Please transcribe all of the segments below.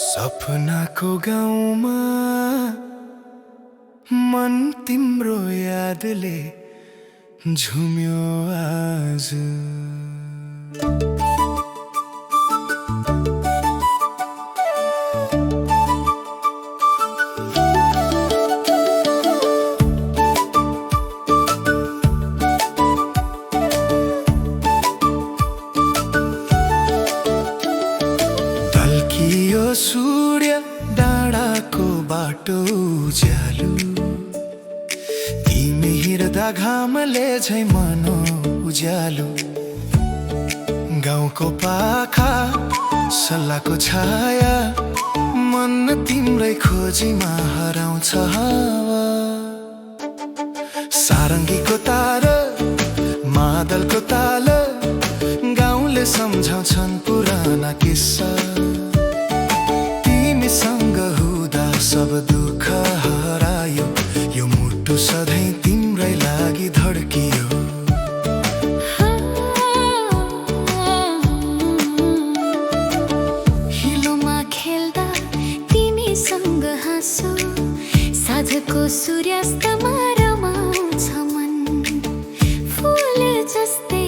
सपनाको गाउँमा मन तिम्रो यादले झुम्यो आज। तल्कियो सूर्य डाँडाको बाटो उज्यालो, तिमी हिँड्दा घामले झै मनो उज्यालो। गाउँको पाखा सल्लाको छाया, मन तिम्रै खोजीमा हराउँछ हावा। सारङ्गीको तार मादलको ताल, गाउँले सम्झाउँछन् पुराना किस्सा। तिमीसँग हुँदा सब दुःख हरायो, यो मुटु सधैँ तिम्रै लागि धड्कियो। हिलोमा खेल्दा तिमीसँग हाँसो, साँझको सूर्यास्तमा रमाउँछ मन। फुल जस्तै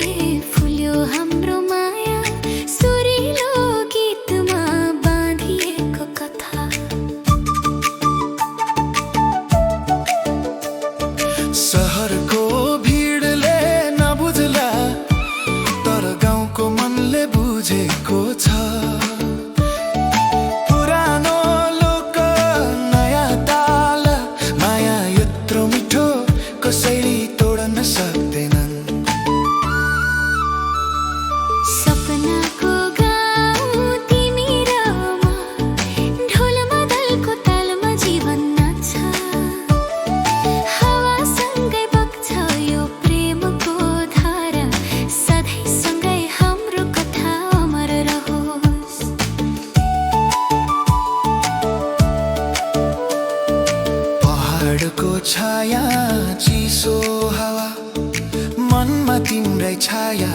फुल्यो हाम्रो माया, सुरिलो गीतमा बाँधिएको कथा। सहरको भिडले नबुझ्ला, तर गाउँको मनले बुझेको छ। पुरानो लोक नयाँ ताल, माया यत्रो मिठो कसैले तोड्न सक्दैनन्। सपनाको गाउँ तिमी र म, ढोल मादलको तालमा जीवन नाच्छ। हावासँगै बग्छ यो प्रेमको धारा, सधैँ सँगै हाम्रो कथा अमर रहोस्। पहाडको छाया चिसो हावा, मनमा तिम्रै छाया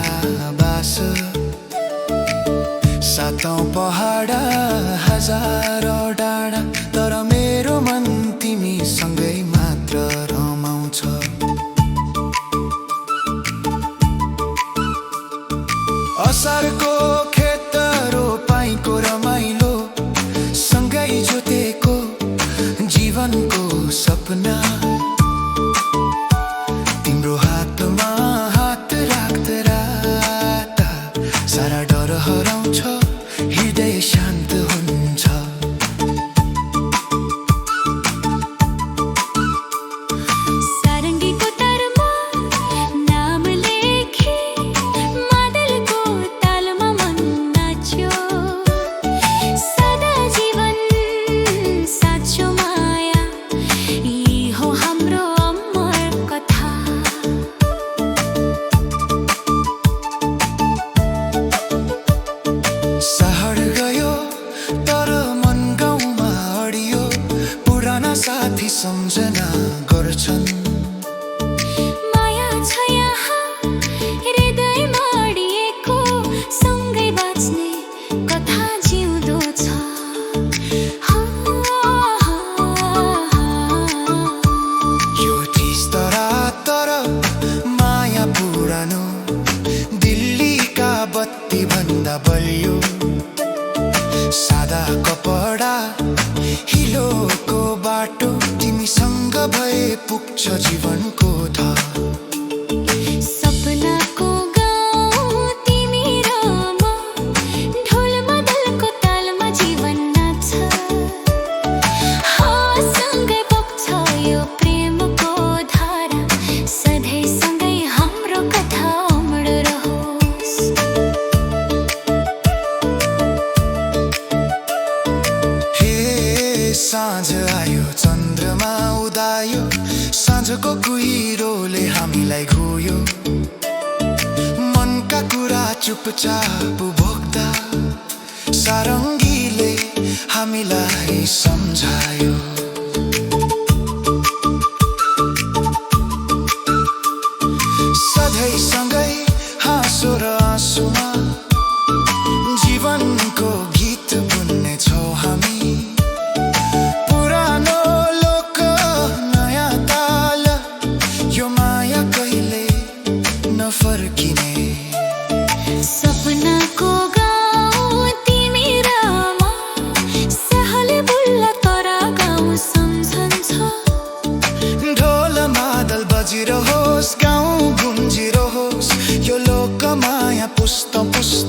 बास। सातौं पहाड हजारौं डाँडा, तर मेरो मन तिमीसँगै मात्र रमाउँछ। असारको खेत रोपाईँको रमाइलो, सँगै जोतेको जीवनको सपना। तिम्रो हातमा हात राख्दा राता, सारा डर हराउँछ, हृदय शान्त हुन्छ। सारङ्गीको तारमा नाम लेखे, मादलको तालमा मन नाच्यो। सदा जीवन साँचो माया, यी हो हाम्रो अमर कथा। सहर गयो तर मन गाउँमा अडियो, पुराना साथी सम्झना गर्छन्। माया छ यहाँ हृदयमा अडिएको, सँगै बाँच्ने कथा जिउँदो छ। यो तिस्तरा तर माया पुरानो, दिल्लीका बत्ती भन्दा बलियो। सादा कपडा हिलोको बाटो, तिमीसँग भए पुग्छ जीवनको थाहा। सपनाको गाउँ तिमी र म, ढोल मादलको तालमा जीवन नाच्छ। सँगै बग्छ यो प्रेमको धारा, सधैँ सँगै हाम्रो कथा अमर रहोस्। हे साँझ आयो चन्द्रमा उदायो, साँझको कुहिरोले हामीलाई घोयो। मनका कुरा चुपचाप भोग्दा, सारङ्गीले हामीलाई सम्झायो। सधैँ सँगै हाँसो र आँसुमा, जीवनको गीत बुन्ने छौँ हामी।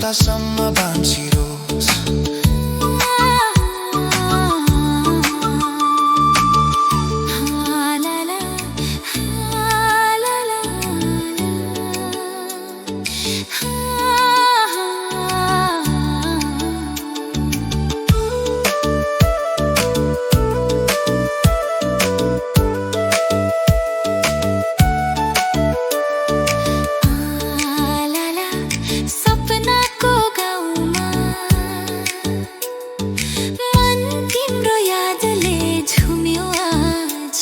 हप्तासम्म बाँचिरोस्। सपनाको गाउँमा मन तिम्रो यादले झुम्यो आज।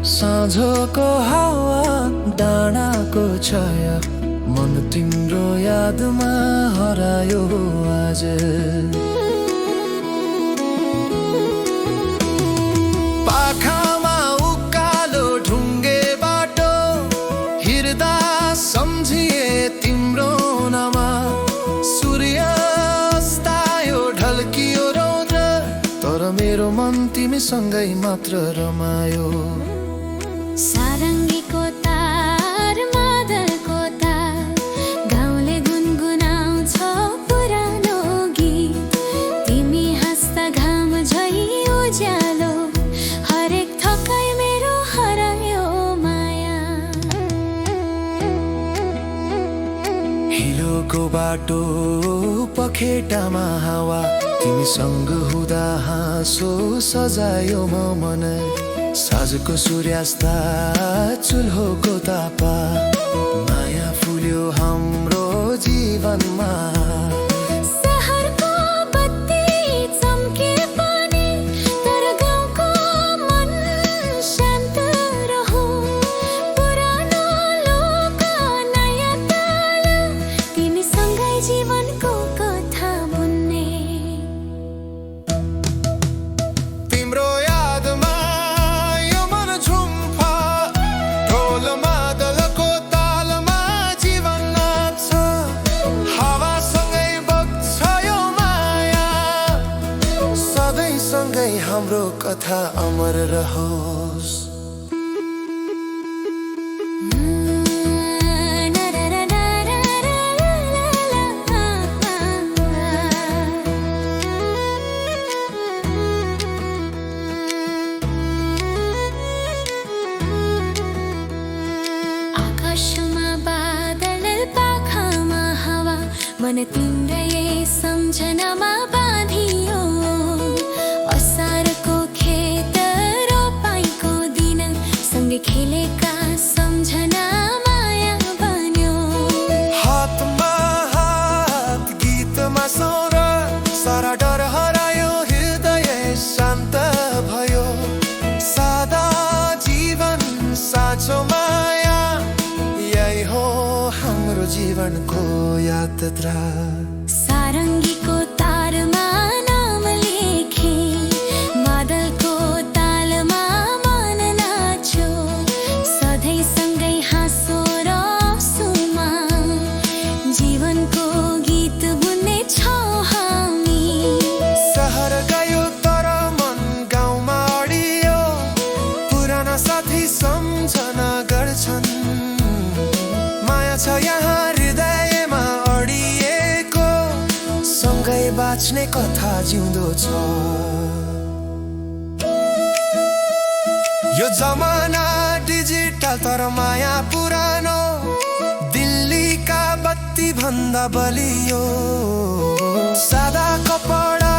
साँझको हावा डाँडाको छाया मन तिम्रो यादमा हरायो आज। पाखामा उकालो ढुङ्गे बाटो हिँड्दा सम्झिए तिम्रो नामा। सूर्य अस्तायो ढल्कियो रौद्र तर मेरो मन तिमीसँगै मात्र रमायो। सारङ्गीको तार मादलको तार गाउँले गुनगुनाउँछ पुरानो गीत। तिमी हाँस्दा घाम झै उज्यालो हरेक थकाइ मेरो हरायो माया। हिलोको बाटो पखेटामा हावा तिमीसँग हुँदा हाँसो सजायो म मन। साँझको सूर्यास्त चुल्होको तापा माया फुल्यो हाम्रो जीवनमा। सहरको बत्ती चम्के पनि तर गाउँको मन शान्त रह्यो। पुरानो लोक नयाँ ताल तिमीसँगै जीवनको कथा बुन्ने। तिम्रो यादमा यो मन झुम्फा ढोल मादलको तालमा जीवन नाच्छ। हावासँगै बग्छ यो माया सधैँ सँगै हाम्रो कथा अमर रहोस्। आकाशमा बादल पाखामा हावा मन तिम्रै सम्झनामा बाँधियो। असारको खेत रोपाइँको दिन सँगै खेलेका सम्झना माया बन्यो। हातमा हात गीतमा स्वर सारा डर हरायो हृदय शान्त भयो। सादा जीवन साँचो माया यही हो हाम्रो जीवनको यात्रा। सारङ्गीको तारमा नाम लेखे मादलको तालमा मन नाच्यो। सधैँ सँगै हाँसो र आँसुमा जीवनको गीत बुन्ने छौँ हामी। सहर गयो तर मन गाउँमा अडियो पुराना साथी सम्झना गर्छन्। माया छ यहाँ हृदयमा अडिएको सँगै बाँच्ने कथा जिउँदो छ। यो जमाना डिजिटल तर माया पुरानो दिल्लीका बत्ती भन्दा बलियो। सादा कपडा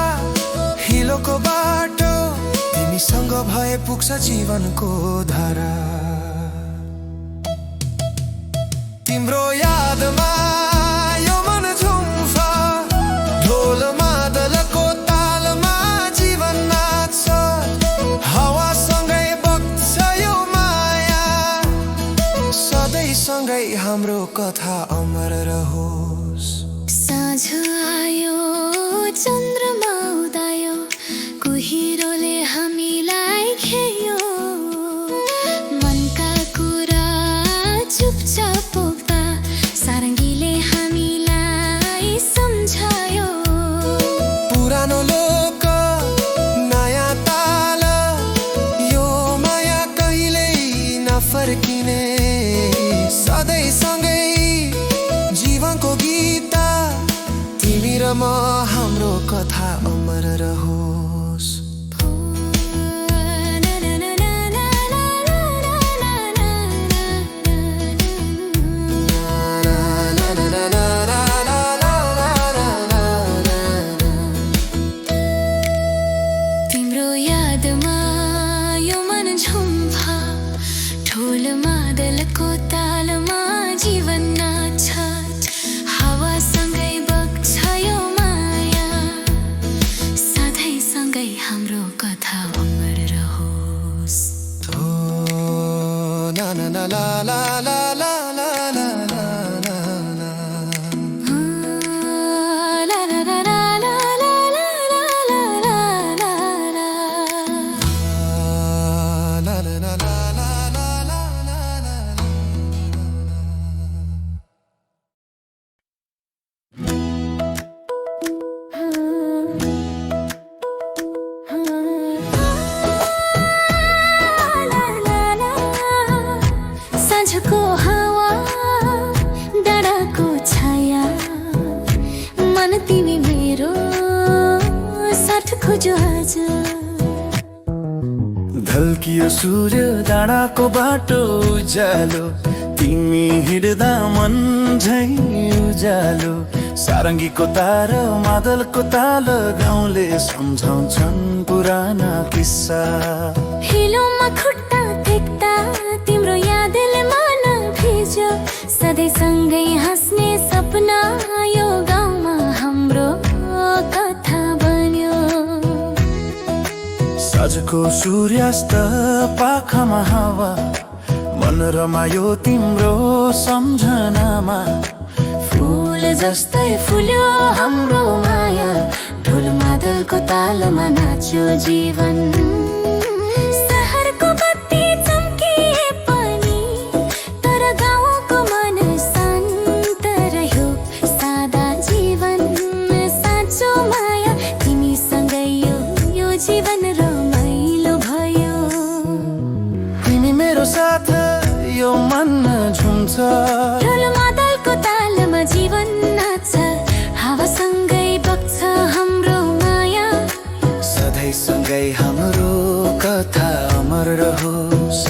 हिलोको बाटो तिमीसँग भए पुग्छ जीवनको धारा। तिम्रो यादमा यो मन झुम्फा ढोल मादलको तालमा जीवन नाच्छ। हावासँगै बग्छ यो माया कथा अमर रहोस्। साँझ आयो चन्द्रमा उदायो कुहिरोले हामीलाई खेयो मनका कुरा चुपचाप पोख्दा सारङ्गीले हामीलाई सम्झायो पुरानो लोक नयाँ ताल यो माया कहिल्यै नफर्किने सधैँ सँगै जीवनको गीत तिमी र म हाम्रो कथा अमर रहोस्। तिम्रो यादमा यो मन झुम्भा ढोल मादलको तालमा जीवन नाच्छ हावासँगै बग्छ यो माया सधैँ सँगै हाम्रो कथा अमर रहोस्। ला ला ला ला ला ला ला ला ला ला ला। ला ला ला ला ला ला ला ला ला ला ला। La la la la la la la la la. साँझको हावा डाँडाको छाया मन तिमी मेरो साथ खोज्यो आज ढल्कियो सूर्य डाँडाको बाटो उज्यालो तिमी हिँड्दा मन झै उज्यालो सारङ्गीको तार मादलको ताल गाउँले सम्झाउँछन् पुराना किस्सा हिलोमा खुट्टा टेक्दा तिम्रो यादले मन भिज्यो सधैँ सँगै हाँस्ने सपना यो गाउँमा हाम्रो कथा बन्यो साँझको सूर्यास्त पाखामा हावा मन रमायो तिम्रो सम्झनामा फुल जस्तै फुल्यो हाम्रो माया ढोल मादलको तालमा नाच्यो जीवन शहरको बत्ती चम्किए पनि तर गाउँको मन शान्त रह्यो सादा जीवन साँचो माया तिमीसँगै यो जीवन रमाइलो भयो तिमी मेरो साथ यो मन झुम्छ ढोल मादलको तालमा जीवन नाच्छ हावासँगै बग्छ हाम्रो माया सधैँ सँगै हाम्रो कथा अमर रहोस्।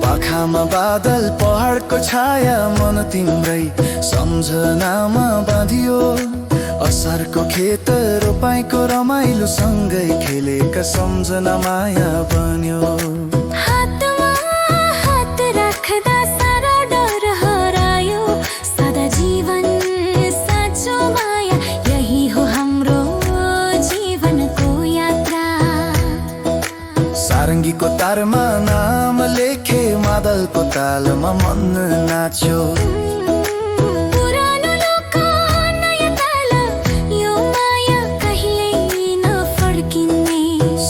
पाखामा बादल पहाडको छाया मन तिम्रै सम्झनामा बाँधियो असारको खेत रोपाइँको रमाइलो सँगै खेलेका सम्झना माया बन्यो हातमा हात राख्दा सारा डर हरायो सादा जीवन साँचो माया यही हो हाम्रो जीवनको यात्रा सारङ्गीको तारमा नाम लेखे मादलको तालमा मन नाच्यो पुरानो लोक नयाँ ताल यो माया कहिल्यै नफर्किने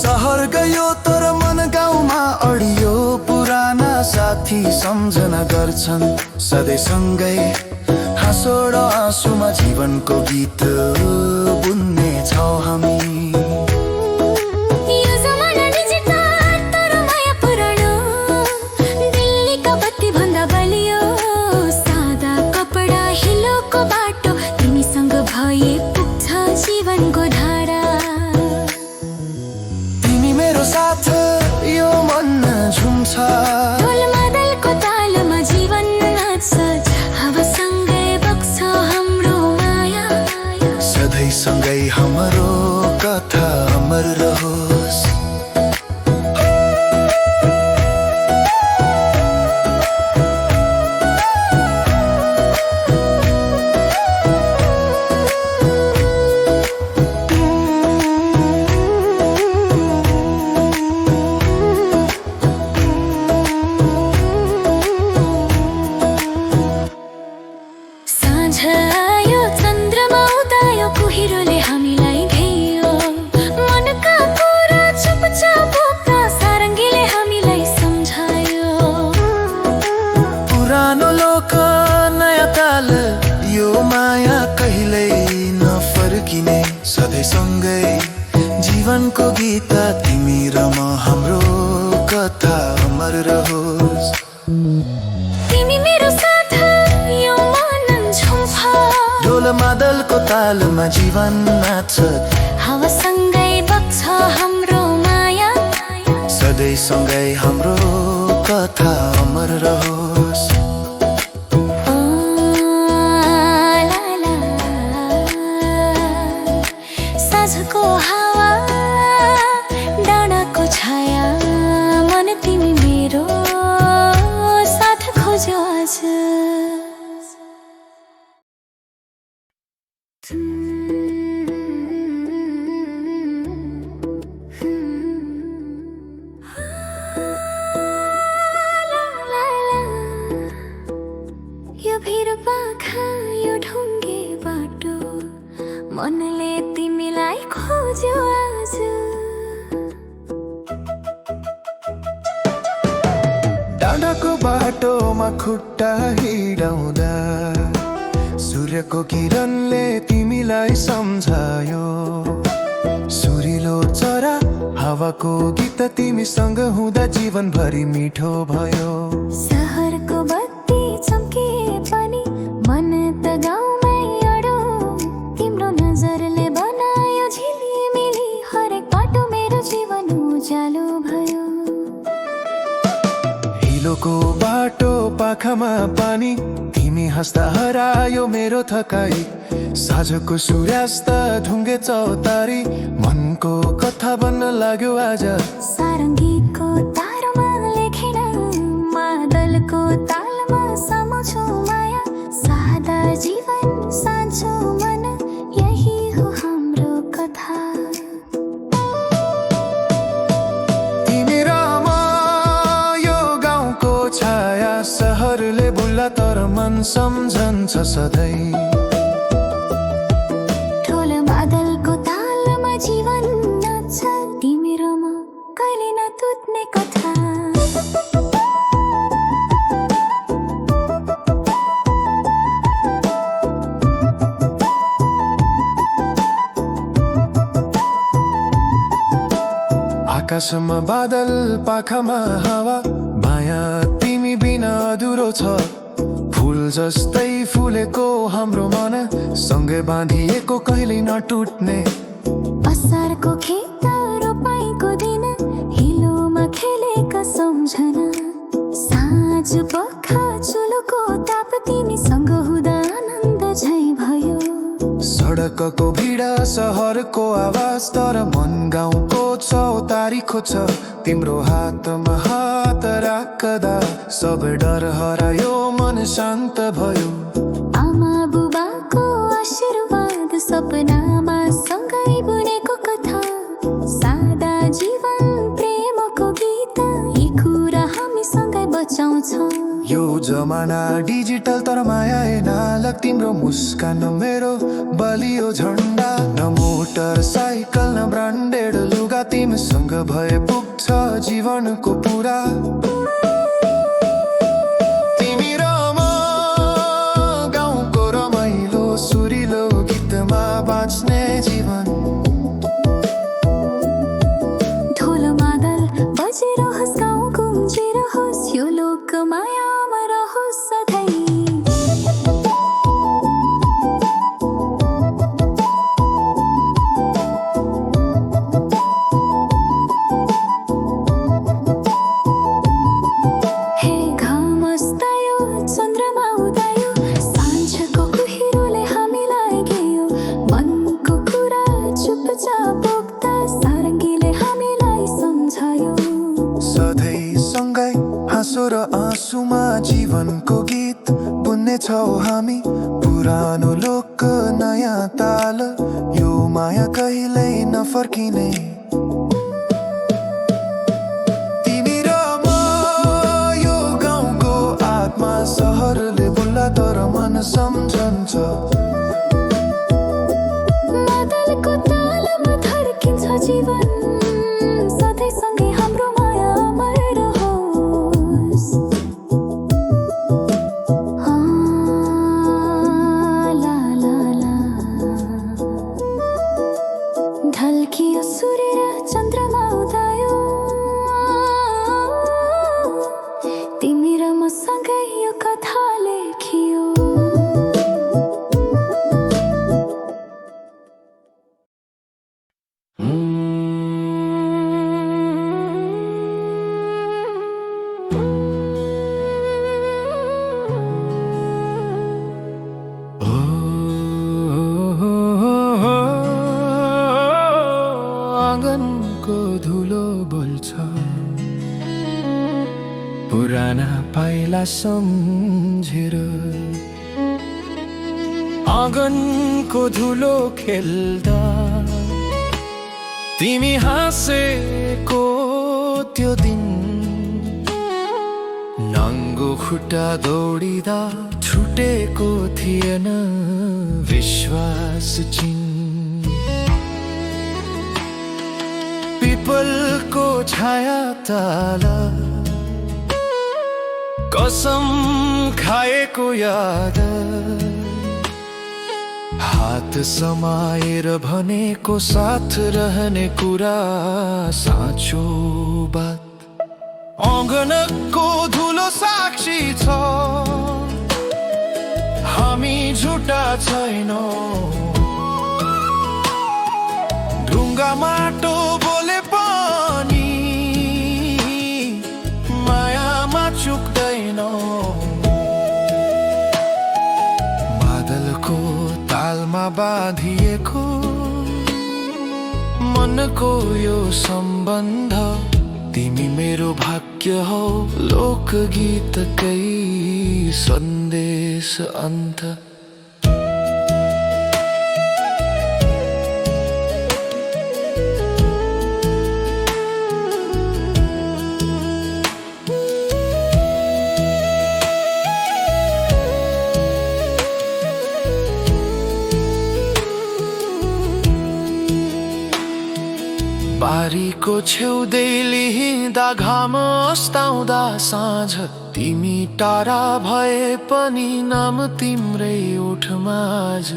सहर गयो तर मन गाउँमा अडियो पुराना साथी सम्झना गर्छन् सधैँ सँगै हाँसो र आँसुमा जीवनको गीत बुन्ने छौ हामी यो जमाना डिजिटल तर माया पुरानो दिल्लीका बत्ती भन्दा बलियो सादा कपडा हिलोको बाटो तिमीसँग भए पुग्छ जीवनको धारा तिमी मेरो साथ यो मन झुम्छ ढोल मादलको तालमा जीवन नाच्छ हावासँगै बग्छ हाम्रो माया सधैँ सँगै हाम्रो कथा अमर रहोस्। सँगै जीवनको गीत तिमी र म हाम्रो कथा अमर रहोस् तिमी मेरो साथ यो मन झुम्छ ढोल मादलको तालमा जीवन नाच्छ हावासँगै बग्छ हाम्रो माया सधैँ सँगै हाम्रो कथा अमर रहोस् साँझको हावा डाँडाको छाया मन तिमी मेरो साथ खोज्यो आज यो भिर पाखा यो ढुङ्गे बाटो मनले तिमीलाई खोज्यो आज डाँडाको बाटोमा खुट्टा हिँडाउँदा सूर्यको किरणले तिमीलाई सम्झायो सुरिलो चरा हावाको गीत तिमीसँग हुँदा जीवनभरि मिठो भयो सहरको बत्ती चम्के पनि मन त गाउँमै अडो तिम्रो नजरले बनायो झिलिमिली हरेक बाटो मेरो जीवन उज्यालो भयो हिलोको बाटो पाखामा पानी तिमी हाँस्दा हरायो मेरो थकाइ साँझको सूर्यास्त ढुङ्गे चौतारी मनको कथा बन्न लाग्यो आज सारङ्गीको तारमा लेखेर मादलको तालमा सम्झौ माया सादा जीवन साँचो मन यही हो हाम्रो कथा तिमी र म यो गाउँको छाया सहरले बुल्ला तर मन सम्झन्छ सधैँ ढोल मादलको तालमा जीवन नाच्छ तिमी र म कहिले नटुट्ने कथा आकाशमा बादल पाखामा हावा माया तिमी बिना अधुरो छ फुल जस्तै फुलेको हाम्रो मन सँगै बाँधिएको कहिले नटुट्ने असारको खेत रोपाइको दिन हिलोमा खेलेका सम्झना साँझ पख चुलोको ताप तिमीसँग हुँदा आनन्द झै भयो सडकको भिड सहरको आवाज तर मन गाउँको चौतारीको छ तिम्रो हातमा हात राख्दा सबै डर हरायो मन शान्त भयो आमा बुबाको आशीर्वाद सपनामा सँगै बुनेको कथा सादा जीवन प्रेमको गीत यी कुरा हामी सँगै बचाउँछौँ यो जमाना डिजिटल तर माया नालक तिम्रो मुस्कान मेरो बलियो झन्डा न मोटर साइकल न ब्रान्डेड लुगा तिमीसँग भए पुग्छ जीवनको पुरा तिमी र म गाउँको रमाइलो सुरिलो गीतमा बाँच्ने जीवन ढोल मादल बजिरहोस् गाउँ गुम्जिरहोस् यो लोक मायामा रहोस् सधैँ हे घाम अस्तायो चन्द्रमा उदायो साँझको कुहिरोले हामीलाई घेयो मनको कुरा चुपचाप पोख्दा सारङ्गीले हामीलाई सम्झायो सधैँ सँगै हाँसो र आँसुमा जीवनको गीत बुन्नेछौ हामी पुरानो लोक नयाँ ताल यो माया कहिल्यै नफर्किने तिमी र म यो गाउँको आत्मा सहरले बुल्ला तर मन सम्झन्छ मादलको तालमा धड्किन्छ जीवन सधैँ सँगै हाम्रो माया अमर रहोस् ला ला ला पाइला सम्झेर आँगनको धुलो खेल्दा तिमी हाँसेको त्यो दिन नाङ्गो खुट्टा दौडिँदा छुटेको थिएन विश्वास चिन्ह पिपलको छाया तल कसम खाएको याद हात समाएर भनेको साथ रहने कुरा साँचो बात आँगनको धुलो साक्षी छ हामी झुटा छैनौँ ढुङ्गा माटो बोले पनि मायामा चुक्दैनौँ बादलको तालमा बाँधिएको मनको यो सम्बन्ध तिमी मेरो भाग्य हौ लोकगीतकै सन्देश अन्त बारीको छेउदै लिहिँदा घाम अस्ताउँदा साँझ तिमी टाढा भए पनि नाम तिम्रै ओठमा आज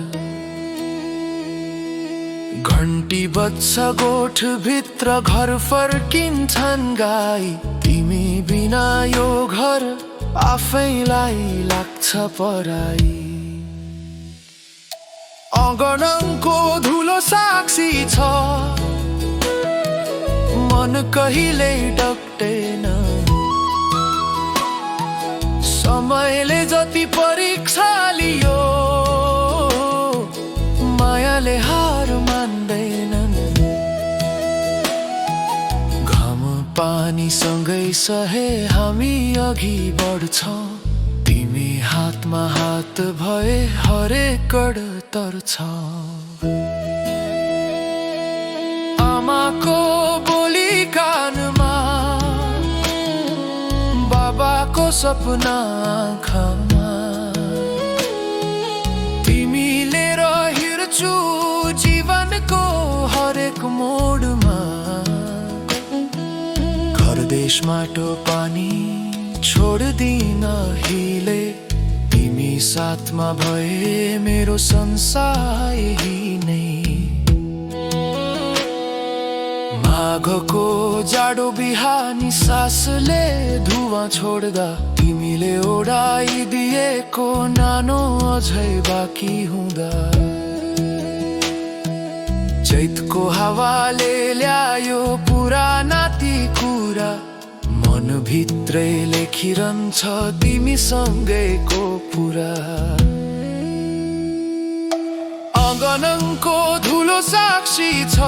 घन्टी बज्छ गोठ भित्र घर फर्किन्छन् गाई तिमी बिना यो घर आफैलाई लाग्छ पराई अगणको धुलो साक्षी छ मन कहिल्यै डक्टेन समयले जति परीक्षा लियो मायाले हार मान्दैनन् घाम पानी सँगै सहे हामी अघि बढ्छौँ तिमी हातमा हात भए हरेक कड तर्छ आमाको बोली कानमा बाबाको सपना आँखामा तिमीले हिँड्छु जीवनको हरेक मोडमा घर देश माटो पानी छोड्दिन हिले तिमी साथमा भए मेरो संसार यही नै माघको जाडो बिहानी सासले धुवा छोड्दा तिमीले ओडाइदिएको नानो अझै बाँकी हुँदा चैतको हावाले ल्यायो पुराना ती कुरा मनभित्रै लेखिरहन्छ तिमीसँगैको पुरा अगणको धुलो साक्षी छ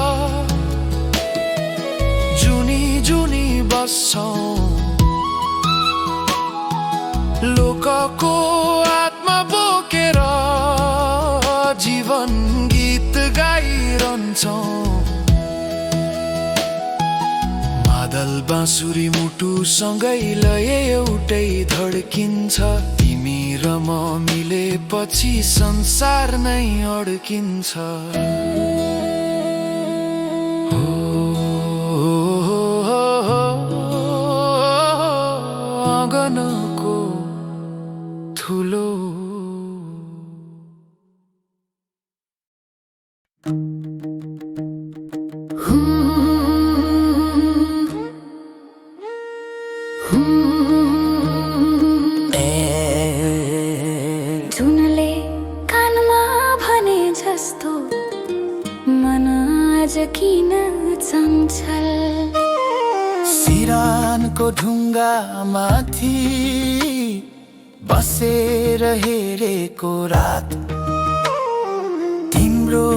जुनी जुनी बस्छौँ लोकको आत्मा बोकेर जीवन गीत गाइरहन्छौँ मादल बाँसुरी मुटुसँगै लय एउटै धड्किन्छ तिमी र म मिलेपछि संसार नै अड्किन्छ आँगनको ठुलो धुनले कानमा भने जस्तो मन आज किन चञ्चल सिरानको ढुङ्गा माथि बसेर हेरेको रात तिम्रो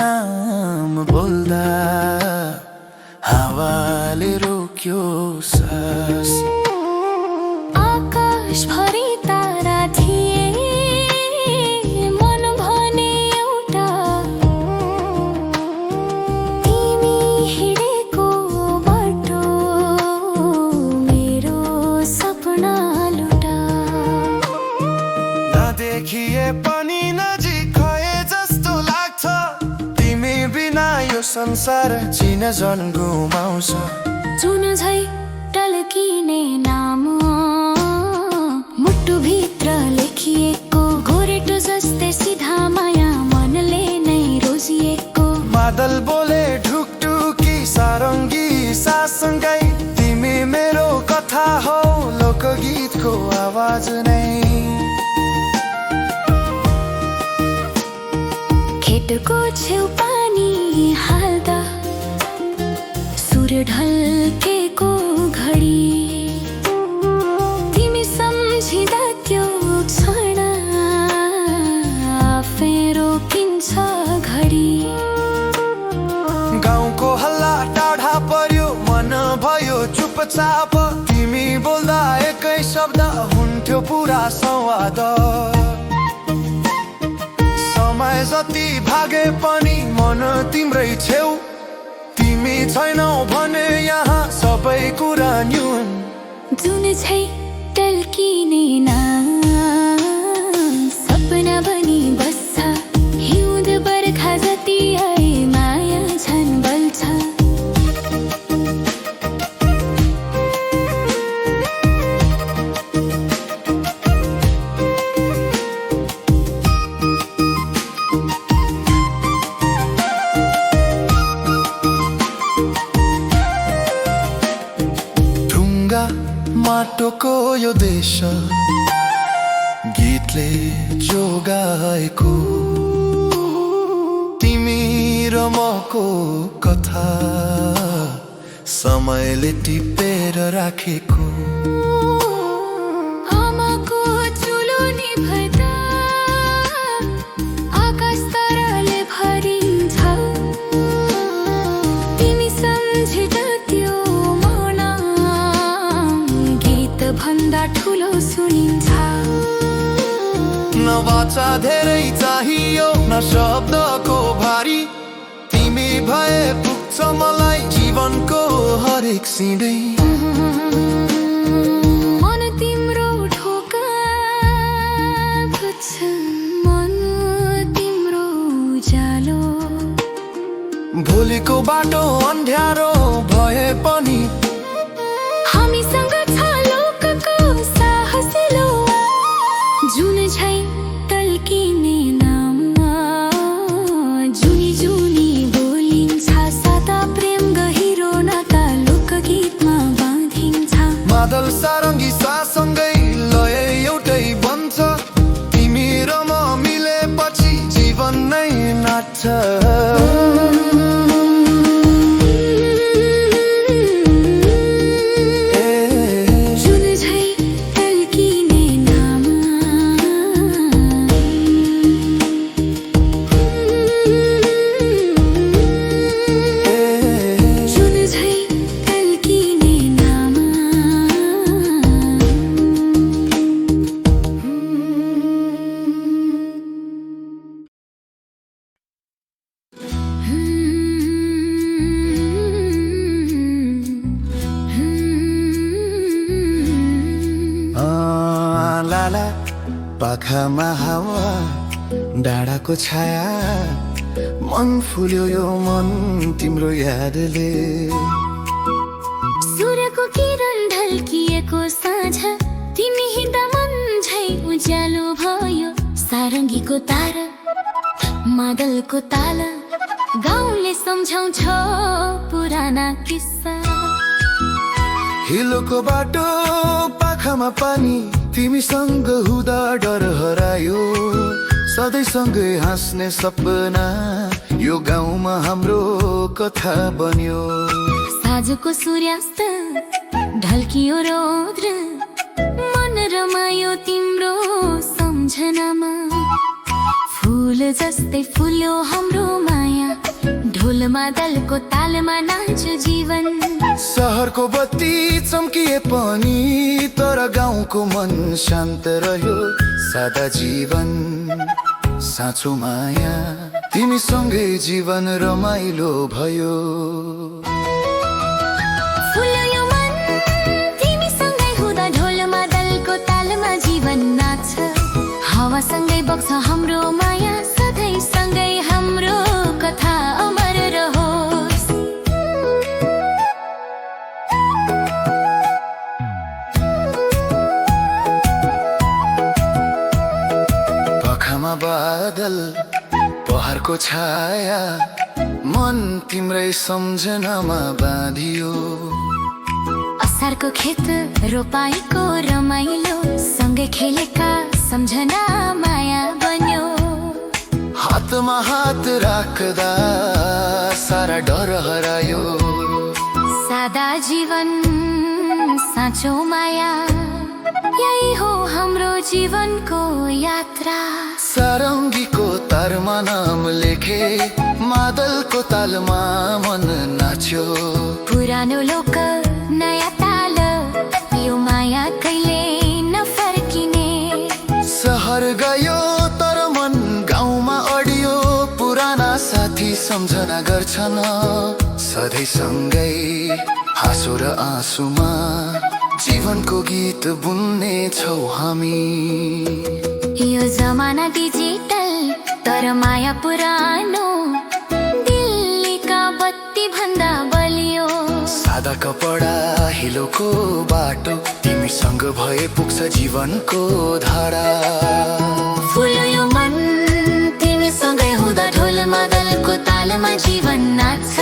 नाम बोल्दा हावाले रोक्यो सास आकाश आकाशभरि तारा थिए मन भने एउटा तिमी हिँडेको बाटो मेरो सपना लुटा नदेखिए पनि नजिक भए जस्तो लाग्छ तिमी बिना यो संसार चिन झन् गुमाउँछ जुन झै टल्किने नाम मुटुभित्र लेखिएको गोरेटो जस्तै सिधा माया मनले नै रोजिएको बादल बोले ढुकढुकी सारङ्गी सासँगै तिमी मेरो कथा हो लोकगीतको आवाज नै खेतको छेउ पानी हाल्दा सूर्य ढल्केको घडी तिमी सम्झिँदा त्यो क्षण आफै रोकिन्छ घडी गाउँको हल्ला टाढा पर्यो मन भयो चुपचाप तिमी बोल्दा एकै शब्द हुन्थ्यो पुरा संवाद समय जति भागे पनि मन तिम्रै छेउ तिमी छैनौ भने यहाँ सबै कुरा न्यून जुन छै टल्किने नाम सपना बनी बस्छ हिउँद बर्खा जति आए माया झन् बल्छ माटोको यो देश गीतले जोगाएको तिमी र मको कथा समयले टिपेर राखेको आमाको चुलो निभ्दा आकाश ताराले भरिन्छ तिमी सम्झिँदा त्यो भन्दा ठुलो सुनिन्छ न वाचा धेरै चाहियो न शब्दको भारी तिमी भए पुग्छ मलाई जीवनको हरेक सिँढै मन तिम्रो ढोका बुझ्छ मन तिम्रो उज्यालो भोलिको बाटो अन्ध्यारो भए पनि हामीसँग जुन छै टल्किने नाम जुनी जुनी बोलिन्छ सदा प्रेम गहिरो नाता लोकगीतमा बाँधिन्छ बादल सारङ्गी सासँगै लय एउटै बन्छ तिमी र म मिलेपछि जीवन नै नाच्छ पाखामा हावा डाँडाको छाया मन फुल्यो यो मन तिम्रो यादले सूर्यको किरण ढल्किएको साँझ तिमी हिँड्दा मन झै उज्यालो भयो सारङ्गीको तारा मादलको ताला गाउँले सम्झाउँछ पुराना किस्सा हिलोको बाटो पाखामा पानी तिमीसँग हुँदा डर हरायो सधैँ सँगै हाँस्ने सपना यो गाउँमा हाम्रो कथा बन्यो साँझको सूर्यास्त ढल्कियो रौद्र मन रमायो तिम्रो सम्झनामा फुल जस्तै फुल्यो हाम्रो माया ढोलमा दलको तालमा नाच्यो जीवन सहरको बत्ती चम्किए पनि तर गाउँको मन शान्त रह्यो सादा जीवन साँचो माया तिमीसँगै जीवन रमाइलो भयो फुल्यो यो मन तिमीसँगै हुँदा ढोलमा दलको तालमा जीवन नाच्छ हावासँगै बग्छ हाम्रो माया सधैँ सँगै हाम्रो कथा अमर रहोस् पखामा बादल पहाडको छाया मन तिम्रै सम्झनामा बाँधियो असारको खेत रोपाईको रमाइलो सँगै खेलेका सम्झना माया बन्यो हातमा हात राख्दा सारा डर हरायो सादा जीवन साँचो माया यही हो हाम्रो जीवनको यात्रा सारङ्गीको तारमा नाम लेखे मादलको तालमा मन नाच्यो पुरानो लोक नयाँ ताल यो माया कहिले नफर्किने सहर गयो तर मन गाउँमा अडियो पुराना साथी सम्झना गर्छन् सधैँ सँगै हाँसो र आँसुमा जीवनको गीत बुन्ने छौ हामी यो जमाना डिजिटल तर माया पुरानो दिल्लीका बत्ती भन्दा बलियो सादा कपडा हिलोको बाटो तिमीसँग भए पुग्छ जीवनको धारा फुल्यो यो मन तिमीसँगै हुँदा ढोलमा दलको तालमा जीवन नाच्छ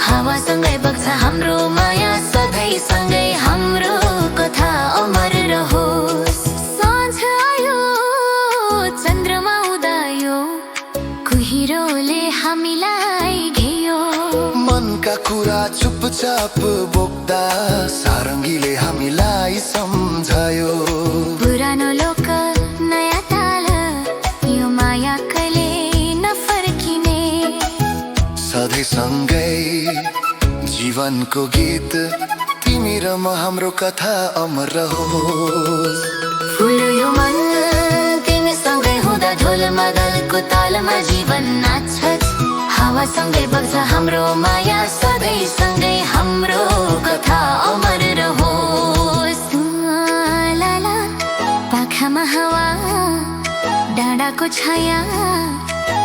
हावासँगै बग्छ हाम्रो माया सधैँ सँगै हाम्रो कथा अमर रहोस् साँझ आयो चन्द्रमा उदायो कुहिरोले हामीलाई घेयो मनका कुरा चुपचाप बोक्दा सारङ्गीले हामीलाई सम्झायो पुरानो लोक नयाँ ताल यो माया कहिले नफर्किने सधैँ सँगै जीवनको गीत तिमी र म हाम्रो कथा अमर रहोस् फुल्यो यो मन तिमीसँगै हुँदा ढोलमा दलको तालमा जीवन नाच्छ हावासँगै बग्छ हाम्रो माया सधैँ सँगै हाम्रो कथा अमर रहोस् ला ला पाखामा हावा डाँडाको छाया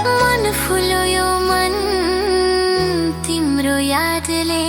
मन फुल्यो यो मन तिम्रो यादले